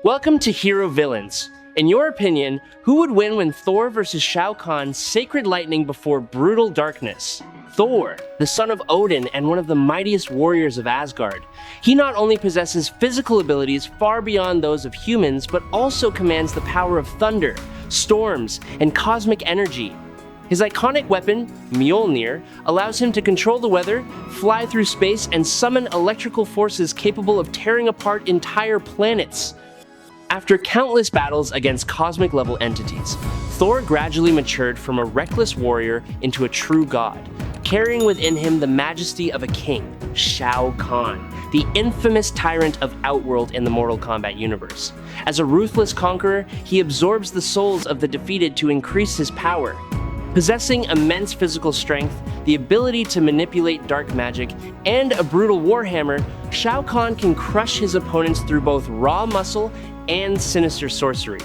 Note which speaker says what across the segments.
Speaker 1: Welcome to Hero Villains. In your opinion, who would win when Thor versus Shao Kahn, sacred lightning before brutal darkness? Thor, the son of Odin and one of the mightiest warriors of Asgard. He not only possesses physical abilities far beyond those of humans, but also commands the power of thunder, storms, and cosmic energy. His iconic weapon, Mjolnir, allows him to control the weather, fly through space, and summon electrical forces capable of tearing apart entire planets. After countless battles against cosmic-level entities, Thor gradually matured from a reckless warrior into a true god, carrying within him the majesty of a king, Shao Kahn, the infamous tyrant of Outworld in the Mortal Kombat universe. As a ruthless conqueror, he absorbs the souls of the defeated to increase his power. Possessing immense physical strength, the ability to manipulate dark magic, and a brutal warhammer, Shao Kahn can crush his opponents through both raw muscle and sinister sorcery.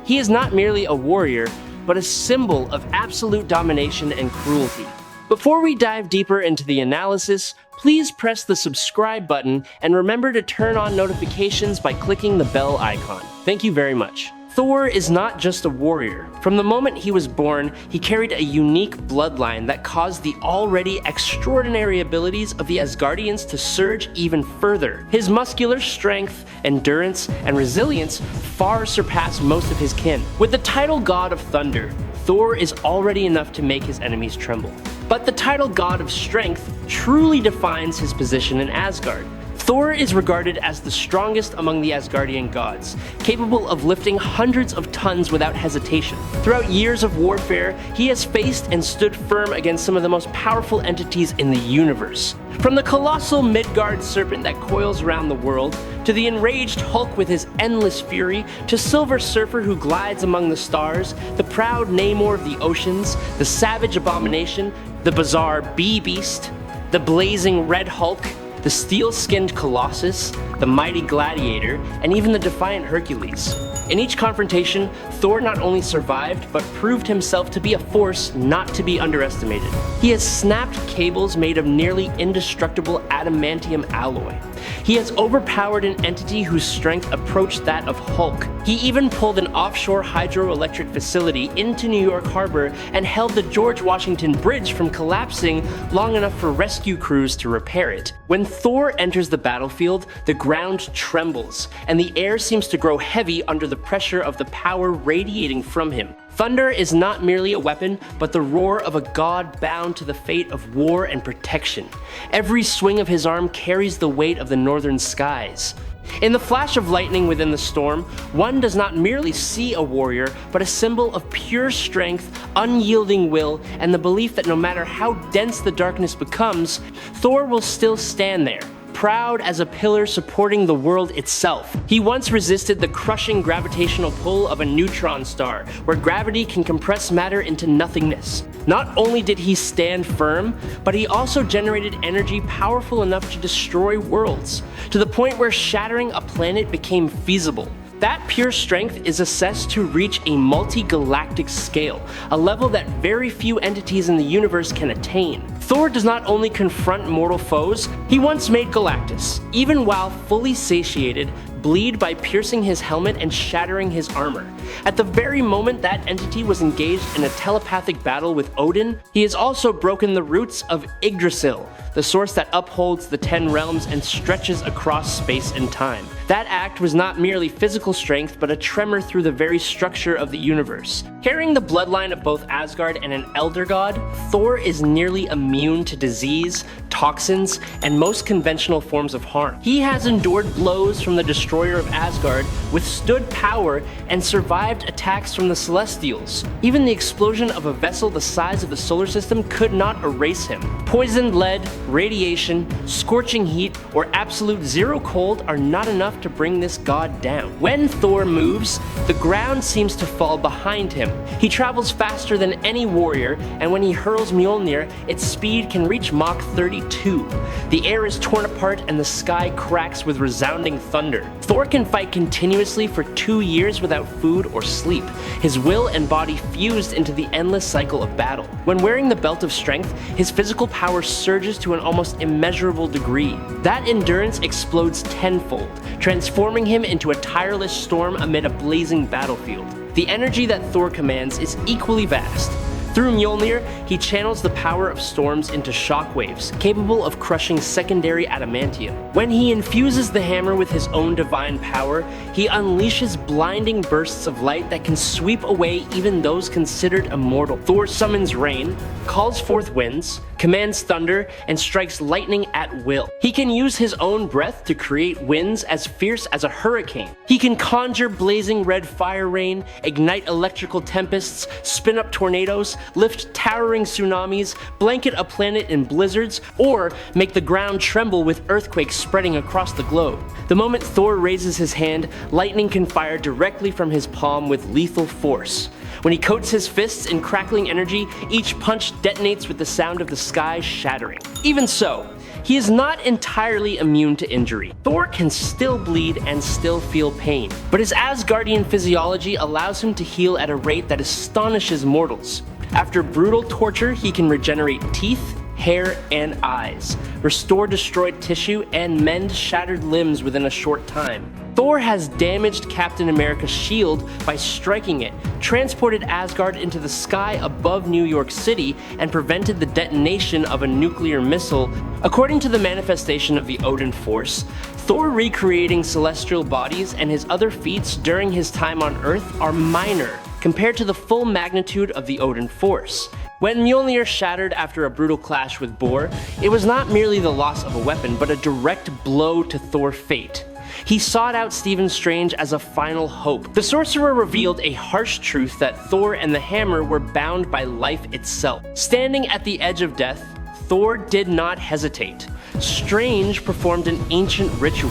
Speaker 1: He is not merely a warrior, but a symbol of absolute domination and cruelty. Before we dive deeper into the analysis, please press the subscribe button and remember to turn on notifications by clicking the bell icon. Thank you very much. Thor is not just a warrior. From the moment he was born, he carried a unique bloodline that caused the already extraordinary abilities of the Asgardians to surge even further. His muscular strength, endurance, and resilience far surpass most of his kin. With the title God of Thunder, Thor is already enough to make his enemies tremble. But the title God of Strength truly defines his position in Asgard. Thor is regarded as the strongest among the Asgardian gods, capable of lifting hundreds of tons without hesitation. Throughout years of warfare, he has faced and stood firm against some of the most powerful entities in the universe. From the colossal Midgard serpent that coils around the world, to the enraged Hulk with his endless fury, to Silver Surfer who glides among the stars, the proud Namor of the oceans, the savage Abomination, the bizarre Bee-Beast, the blazing Red Hulk, the steel-skinned Colossus, the mighty Gladiator, and even the defiant Hercules. In each confrontation, Thor not only survived, but proved himself to be a force not to be underestimated. He has snapped cables made of nearly indestructible adamantium alloy. He has overpowered an entity whose strength approached that of Hulk. He even pulled an offshore hydroelectric facility into New York Harbor and held the George Washington Bridge from collapsing long enough for rescue crews to repair it. When Thor enters the battlefield, the ground trembles, and the air seems to grow heavy under the pressure of the power radiating from him. Thunder is not merely a weapon, but the roar of a god bound to the fate of war and protection. Every swing of his arm carries the weight of the northern skies. In the flash of lightning within the storm, one does not merely see a warrior, but a symbol of pure strength, unyielding will, and the belief that no matter how dense the darkness becomes, Thor will still stand there, proud as a pillar supporting the world itself. He once resisted the crushing gravitational pull of a neutron star, where gravity can compress matter into nothingness. Not only did he stand firm, but he also generated energy powerful enough to destroy worlds, to the point where shattering a planet became feasible. That pure strength is assessed to reach a multi-galactic scale, a level that very few entities in the universe can attain. Thor does not only confront mortal foes, he once made Galactus, even while fully satiated, bleed by piercing his helmet and shattering his armor. At the very moment that entity was engaged in a telepathic battle with Odin, he has also broken the roots of Yggdrasil, the source that upholds the 10 realms and stretches across space and time. That act was not merely physical strength, but a tremor through the very structure of the universe. Carrying the bloodline of both Asgard and an elder god, Thor is nearly immune to disease, toxins, and most conventional forms of harm. He has endured blows from the destroyer of Asgard, withstood power, and survived attacks from the Celestials. Even the explosion of a vessel the size of the solar system could not erase him. Poisoned lead, radiation, scorching heat, or absolute zero cold are not enough to bring this god down. When Thor moves, the ground seems to fall behind him. He travels faster than any warrior, and when he hurls Mjolnir, its speed can reach Mach 32. The air is torn apart and the sky cracks with resounding thunder. Thor can fight continuously for 2 years without food or sleep, his will and body fused into the endless cycle of battle. When wearing the belt of strength, his physical power surges to an almost immeasurable degree. That endurance explodes tenfold, transforming him into a tireless storm amid a blazing battlefield. The energy that Thor commands is equally vast. Through Mjolnir, he channels the power of storms into shockwaves, capable of crushing secondary adamantium. When he infuses the hammer with his own divine power, he unleashes blinding bursts of light that can sweep away even those considered immortal. Thor summons rain, calls forth winds, commands thunder, and strikes lightning at will. He can use his own breath to create winds as fierce as a hurricane. He can conjure blazing red fire rain, ignite electrical tempests, spin up tornadoes, lift towering tsunamis, blanket a planet in blizzards, or make the ground tremble with earthquakes spreading across the globe. The moment Thor raises his hand, lightning can fire directly from his palm with lethal force. When he coats his fists in crackling energy, each punch detonates with the sound of the sky shattering. Even so, he is not entirely immune to injury. Thor can still bleed and still feel pain, but his Asgardian physiology allows him to heal at a rate that astonishes mortals. After brutal torture, he can regenerate teeth, hair, and eyes, restore destroyed tissue, and mend shattered limbs within a short time. Thor has damaged Captain America's shield by striking it, transported Asgard into the sky above New York City, and prevented the detonation of a nuclear missile. According to the manifestation of the Odin Force, Thor recreating celestial bodies and his other feats during his time on Earth are minor compared to the full magnitude of the Odin Force. When Mjolnir shattered after a brutal clash with Bor, it was not merely the loss of a weapon, but a direct blow to Thor's fate. He sought out Stephen Strange as a final hope. The sorcerer revealed a harsh truth that Thor and the hammer were bound by life itself. Standing at the edge of death, Thor did not hesitate. Strange performed an ancient ritual,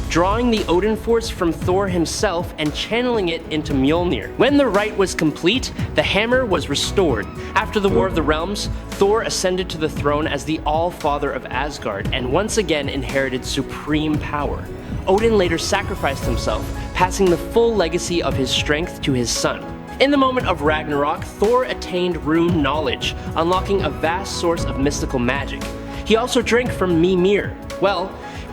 Speaker 1: drawing the Odin Force from Thor himself and channeling it into Mjolnir. When the rite was complete, the hammer was restored. After the War of the Realms, Thor ascended to the throne as the All-Father of Asgard and once again inherited supreme power. Odin later sacrificed himself, passing the full legacy of his strength to his son. In the moment of Ragnarok, Thor attained rune knowledge, unlocking a vast source of mystical magic. He also drank from Mimir,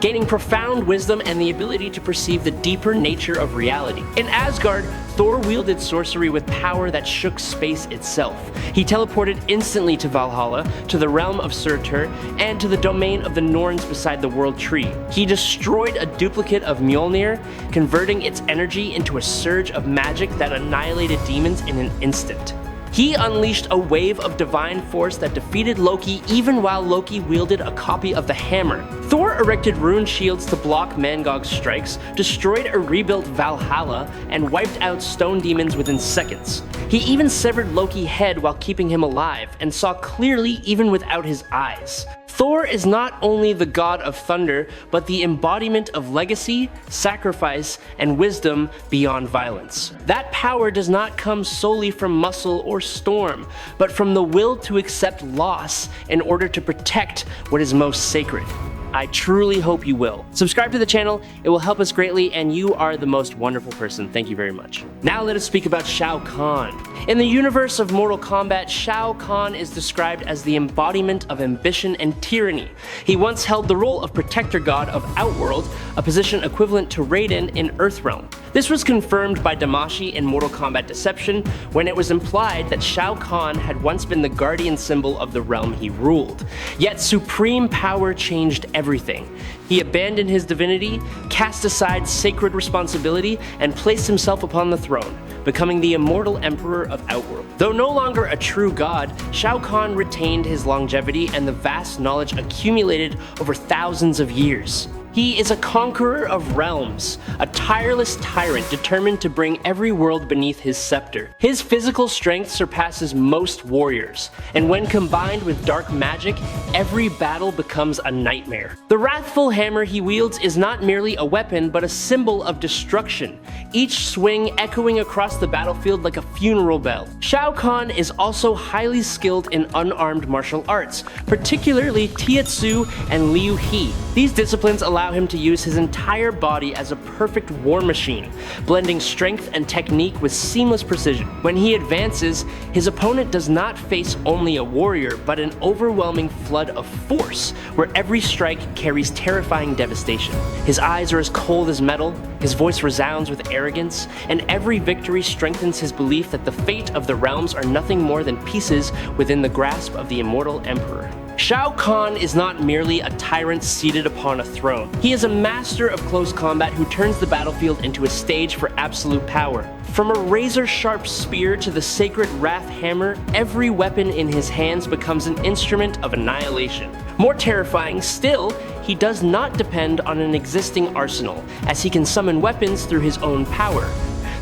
Speaker 1: gaining profound wisdom and the ability to perceive the deeper nature of reality. In Asgard, Thor wielded sorcery with power that shook space itself. He teleported instantly to Valhalla, to the realm of Surtur, and to the domain of the Norns beside the World Tree. He destroyed a duplicate of Mjolnir, converting its energy into a surge of magic that annihilated demons in an instant. He unleashed a wave of divine force that defeated Loki even while Loki wielded a copy of the hammer. Thor erected rune shields to block Mangog's strikes, destroyed or rebuilt Valhalla, and wiped out stone demons within seconds. He even severed Loki's head while keeping him alive, and saw clearly even without his eyes. Thor is not only the god of thunder, but the embodiment of legacy, sacrifice, and wisdom beyond violence. That power does not come solely from muscle or storm, but from the will to accept loss in order to protect what is most sacred. I truly hope you will. Subscribe to the channel, it will help us greatly, and you are the most wonderful person. Thank you very much. Now let us speak about Shao Kahn. In the universe of Mortal Kombat, Shao Kahn is described as the embodiment of ambition and tyranny. He once held the role of protector god of Outworld, a position equivalent to Raiden in Earthrealm. This was confirmed by Damashi in Mortal Kombat Deception, when it was implied that Shao Kahn had once been the guardian symbol of the realm he ruled. Yet supreme power changed everything. He abandoned his divinity, cast aside sacred responsibility, and placed himself upon the throne, becoming the immortal emperor of Outworld. Though no longer a true god, Shao Kahn retained his longevity and the vast knowledge accumulated over thousands of years. He is a conqueror of realms, a tireless tyrant determined to bring every world beneath his scepter. His physical strength surpasses most warriors, and when combined with dark magic, every battle becomes a nightmare. The wrathful hammer he wields is not merely a weapon, but a symbol of destruction, each swing echoing across the battlefield like a funeral bell. Shao Kahn is also highly skilled in unarmed martial arts, particularly Tietsu and Liu He. These disciplines allow allow him to use his entire body as a perfect war machine, blending strength and technique with seamless precision. When he advances, his opponent does not face only a warrior, but an overwhelming flood of force, where every strike carries terrifying devastation. His eyes are as cold as metal, his voice resounds with arrogance, and every victory strengthens his belief that the fate of the realms are nothing more than pieces within the grasp of the immortal emperor. Shao Kahn is not merely a tyrant seated upon a throne. He is a master of close combat who turns the battlefield into a stage for absolute power. From a razor-sharp spear to the sacred wrath hammer, every weapon in his hands becomes an instrument of annihilation. More terrifying still, he does not depend on an existing arsenal, as he can summon weapons through his own power.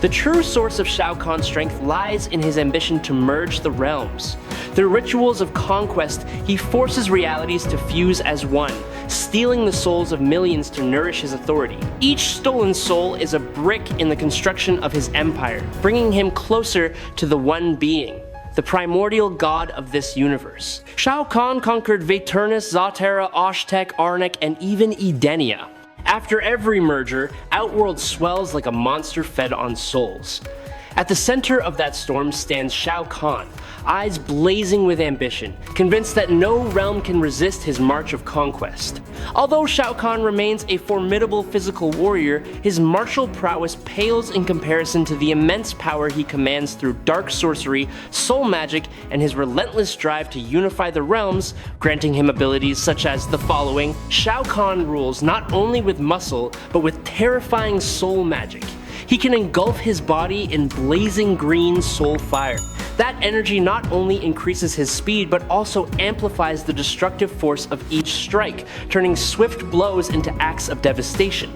Speaker 1: The true source of Shao Kahn's strength lies in his ambition to merge the realms. Through rituals of conquest, he forces realities to fuse as one, stealing the souls of millions to nourish his authority. Each stolen soul is a brick in the construction of his empire, bringing him closer to the one being, the primordial god of this universe. Shao Kahn conquered Vaeternus, Zatera, Oshtek, Arnek, and even Edenia. After every merger, Outworld swells like a monster fed on souls. At the center of that storm stands Shao Kahn, eyes blazing with ambition, convinced that no realm can resist his march of conquest. Although Shao Kahn remains a formidable physical warrior, his martial prowess pales in comparison to the immense power he commands through dark sorcery, soul magic, and his relentless drive to unify the realms, granting him abilities such as the following. Shao Kahn rules not only with muscle, but with terrifying soul magic. He can engulf his body in blazing green soul fire. That energy not only increases his speed, but also amplifies the destructive force of each strike, turning swift blows into acts of devastation.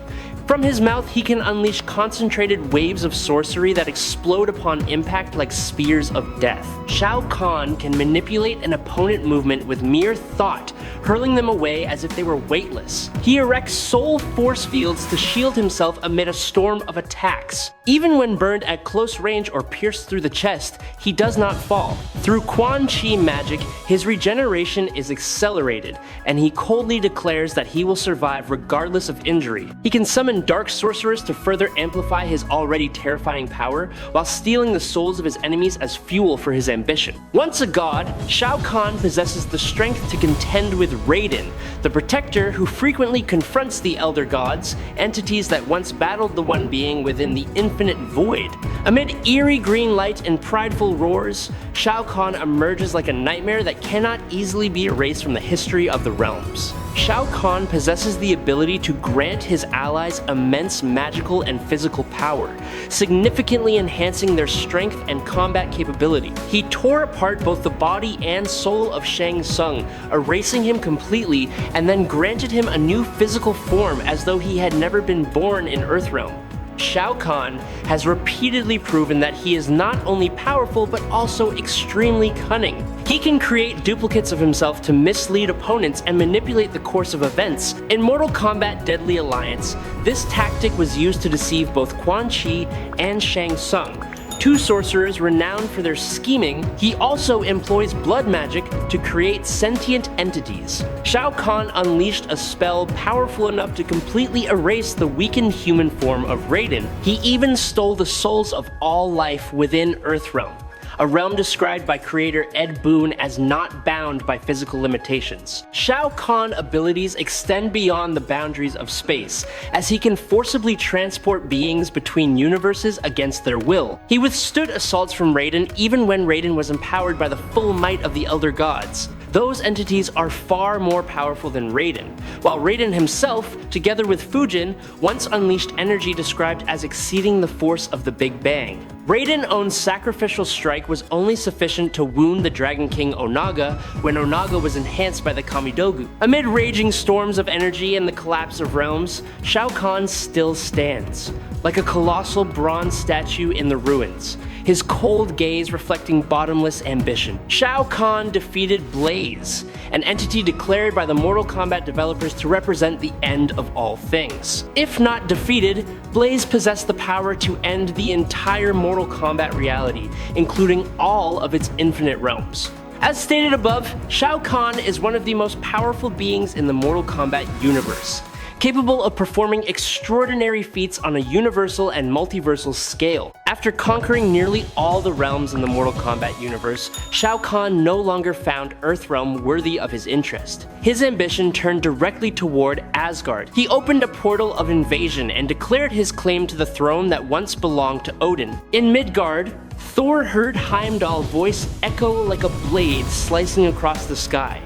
Speaker 1: From his mouth, he can unleash concentrated waves of sorcery that explode upon impact like spears of death. Shao Kahn can manipulate an opponent movement with mere thought, hurling them away as if they were weightless. He erects soul force fields to shield himself amid a storm of attacks. Even when burned at close range or pierced through the chest, he does not fall. Through Quan Chi magic, his regeneration is accelerated, and he coldly declares that he will survive regardless of injury. He can summon dark sorcerers to further amplify his already terrifying power, while stealing the souls of his enemies as fuel for his ambition. Once a god, Shao Kahn possesses the strength to contend with Raiden, the protector who frequently confronts the elder gods, entities that once battled the one being within the infinite void. Amid eerie green light and prideful roars, Shao Kahn emerges like a nightmare that cannot easily be erased from the history of the realms. Shao Kahn possesses the ability to grant his allies immense magical and physical power, significantly enhancing their strength and combat capability. He tore apart both the body and soul of Shang Tsung, erasing him completely, and then granted him a new physical form as though he had never been born in Earthrealm. Shao Kahn has repeatedly proven that he is not only powerful but also extremely cunning. He can create duplicates of himself to mislead opponents and manipulate the course of events. In Mortal Kombat Deadly Alliance, this tactic was used to deceive both Quan Chi and Shang Tsung, two sorcerers renowned for their scheming. He also employs blood magic to create sentient entities. Shao Kahn unleashed a spell powerful enough to completely erase the weakened human form of Raiden. He even stole the souls of all life within Earthrealm, a realm described by creator Ed Boon as not bound by physical limitations. Shao Kahn abilities extend beyond the boundaries of space, as he can forcibly transport beings between universes against their will. He withstood assaults from Raiden even when Raiden was empowered by the full might of the Elder Gods. Those entities are far more powerful than Raiden, while Raiden himself, together with Fujin, once unleashed energy described as exceeding the force of the Big Bang. Raiden's own sacrificial strike was only sufficient to wound the Dragon King Onaga when Onaga was enhanced by the Kamidogu. Amid raging storms of energy and the collapse of realms, Shao Kahn still stands, like a colossal bronze statue in the ruins, his cold gaze reflecting bottomless ambition. Shao Kahn defeated Blaze, an entity declared by the Mortal Kombat developers to represent the end of all things. If not defeated, Blaze possessed the power to end the entire Mortal Kombat reality, including all of its infinite realms. As stated above, Shao Kahn is one of the most powerful beings in the Mortal Kombat universe. capable of performing extraordinary feats on a universal and multiversal scale. After conquering nearly all the realms in the Mortal Kombat universe, Shao Kahn no longer found Earthrealm worthy of his interest. His ambition turned directly toward Asgard. He opened a portal of invasion and declared his claim to the throne that once belonged to Odin. In Midgard, Thor heard Heimdall's voice echo like a blade slicing across the sky.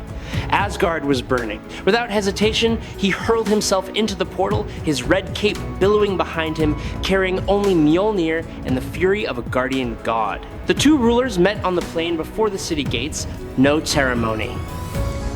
Speaker 1: Asgard was burning. Without hesitation, he hurled himself into the portal, his red cape billowing behind him, carrying only Mjolnir and the fury of a guardian god. The two rulers met on the plain before the city gates. No ceremony.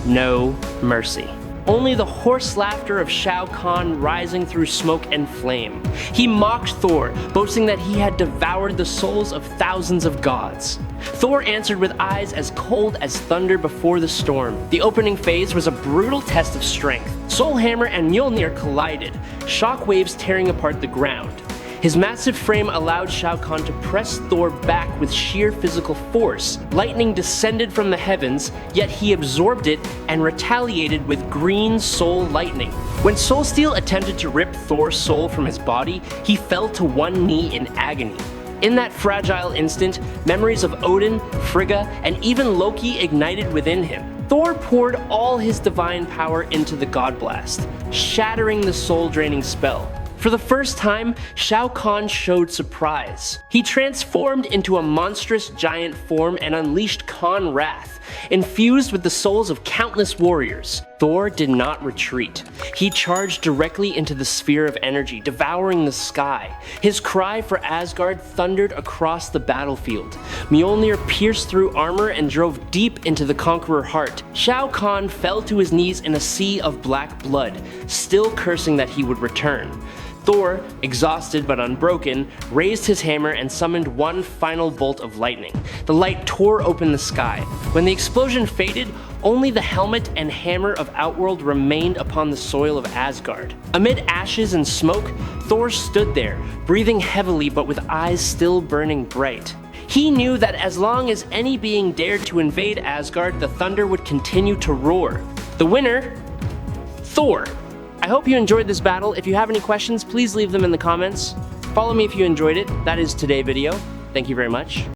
Speaker 1: No mercy. Only the hoarse laughter of Shao Kahn rising through smoke and flame. He mocked Thor, boasting that he had devoured the souls of thousands of gods. Thor answered with eyes as cold as thunder before the storm. The opening phase was a brutal test of strength. Soul Hammer and Mjolnir collided, shock waves tearing apart the ground. His massive frame allowed Shao Kahn to press Thor back with sheer physical force. Lightning descended from the heavens, yet he absorbed it and retaliated with green soul lightning. When Soul Steel attempted to rip Thor's soul from his body, he fell to one knee in agony. In that fragile instant, memories of Odin, Frigga, and even Loki ignited within him. Thor poured all his divine power into the God Blast, shattering the soul-draining spell. For the first time, Shao Kahn showed surprise. He transformed into a monstrous giant form and unleashed Kahn Wrath, infused with the souls of countless warriors. Thor did not retreat. He charged directly into the sphere of energy, devouring the sky. His cry for Asgard thundered across the battlefield. Mjolnir pierced through armor and drove deep into the conqueror heart. Shao Kahn fell to his knees in a sea of black blood, still cursing that he would return. Thor, exhausted but unbroken, raised his hammer and summoned one final bolt of lightning. The light tore open the sky. When the explosion faded, only the helmet and hammer of Outworld remained upon the soil of Asgard. Amid ashes and smoke, Thor stood there, breathing heavily but with eyes still burning bright. He knew that as long as any being dared to invade Asgard, the thunder would continue to roar. The winner? Thor. I hope you enjoyed this battle. If you have any questions, please leave them in the comments. Follow me if you enjoyed it. That is today's video. Thank you very much.